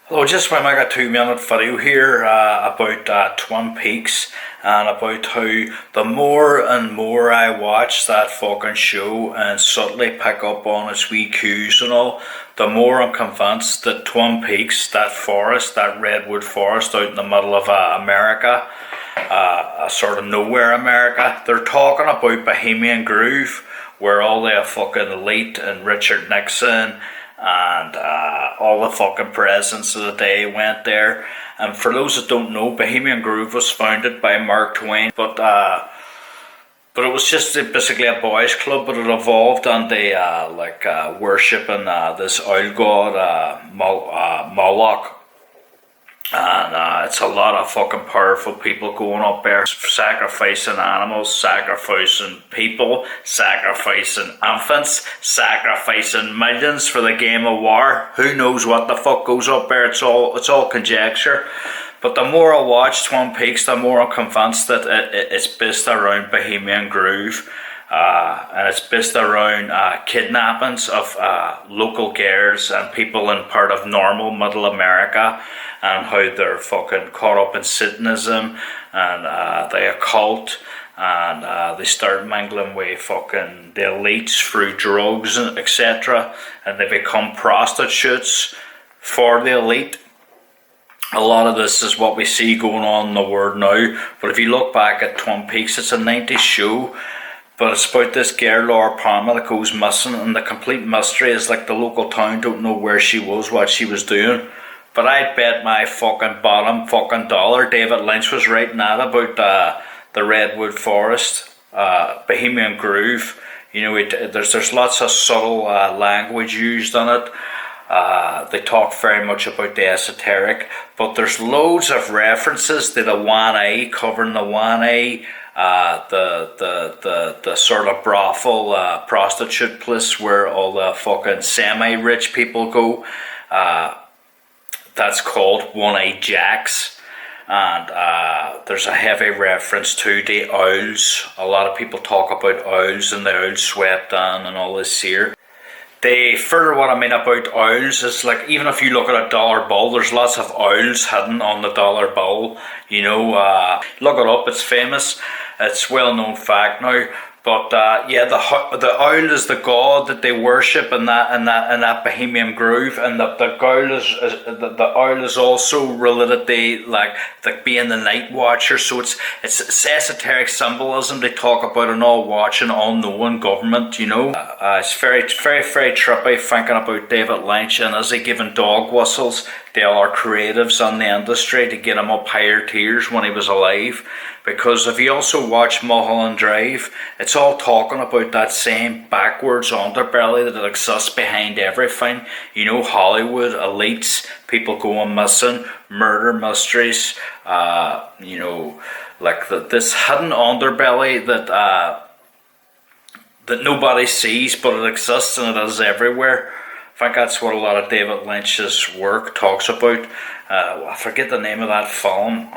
Hello, just want to make a 2 minute video here about Twin Peaks and about how the more and more I watch that fucking show and subtly pick up on its wee cues and all, the more I'm convinced that Twin Peaks, that forest, that redwood forest out in the middle of America, a sort of nowhere America, they're talking about Bohemian Groove, where all the fucking elite and Richard Nixon and all the fucking presidents of the day went there. And for those that don't know, Bohemian Groove was founded by Mark Twain, but it was just basically a boys' club, but it evolved and they worshipping this oil god Moloch. And it's a lot of fucking powerful people going up there, sacrificing animals, sacrificing people, sacrificing infants, sacrificing millions for the game of war. Who knows what the fuck goes up there? It's all conjecture. But the more I watch Twin Peaks, the more I'm convinced that it's based around Bohemian Groove. And it's based around kidnappings of local girls and people in part of normal middle America, and how they're fucking caught up in Satanism and the occult, and they start mingling with fucking the elites through drugs and etc. And they become prostitutes for the elite. A lot of this is what we see going on in the world now. But if you look back at Twin Peaks, it's a 90s show. But it's about this girl, Laura Palmer, that goes missing, and the complete mystery is like the local town don't know where she was, what she was doing. But I'd bet my fucking bottom fucking dollar David Lynch was writing that about the Redwood Forest, Bohemian Groove. You know, there's lots of subtle language used in it. They talk very much about the esoteric, but there's loads of references to the 1A, covering the 1A. The sort of brothel prostitute place where all the fucking semi-rich people go. That's called 1A Jacks, and there's a heavy reference to the owls. A lot of people talk about owls and the owls swept in and all this here. Further, what I mean about owls is, like, even if you look at a dollar bill, there's lots of owls hidden on the dollar bill. You know, look it up, it's famous. It's well-known fact now. But yeah, the owl is the god that they worship in that Bohemian Groove, and the owl is also related to like being the night watcher. So it's esoteric symbolism they talk about, an all watching, all knowing government. You know, it's very trippy thinking about David Lynch, and is he giving dog whistles to all our creatives in the industry to get him up higher tiers when he was alive. Because if you also watch Mulholland Drive, it's all talking about that same backwards underbelly that exists behind everything. You know, Hollywood, elites, people going missing, murder mysteries, you know, like this hidden underbelly that nobody sees, but it exists and it is everywhere. I think that's what a lot of David Lynch's work talks about. I forget the name of that film.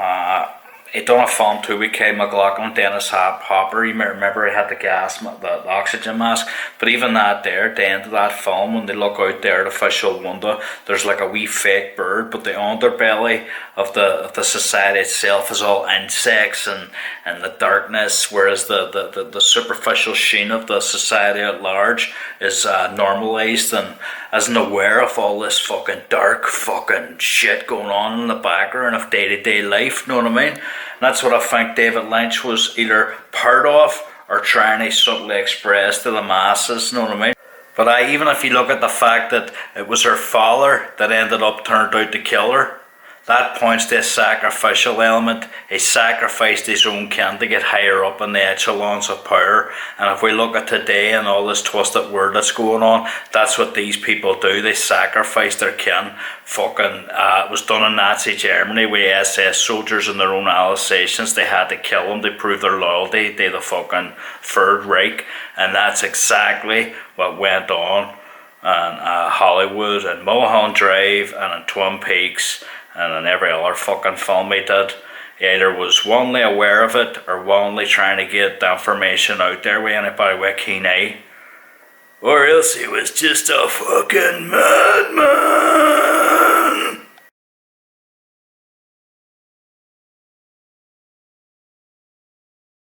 He done a film too with Kay McLaughlin, Dennis Hopper. You may remember he had the oxygen mask. But even that there, the end of that film, when they look out the artificial window, there's like a wee fake bird, but the underbelly of the society itself is all insects and the darkness, whereas the superficial sheen of the society at large is normalized and isn't aware of all this fucking dark fucking shit going on in the background of day-to-day life, know what I mean? And that's what I think David Lynch was either part of or trying to subtly express to the masses, know what I mean? But even if you look at the fact that it was her father that ended up turned out to kill her, that points to a sacrificial element. He sacrificed his own kin to get higher up in the echelons of power. And if we look at today and all this twisted word that's going on, that's what these people do. They sacrifice their kin. It was done in Nazi Germany with SS soldiers in their own Alsatians. They had to kill them to prove their loyalty to the fucking Third Reich. And that's exactly what went on in Hollywood and Mulholland Drive and in Twin Peaks and in every other fucking film he did. He either was willingly aware of it or willingly trying to get the information out there with anybody with a keen eye. Or else he was just a fucking madman.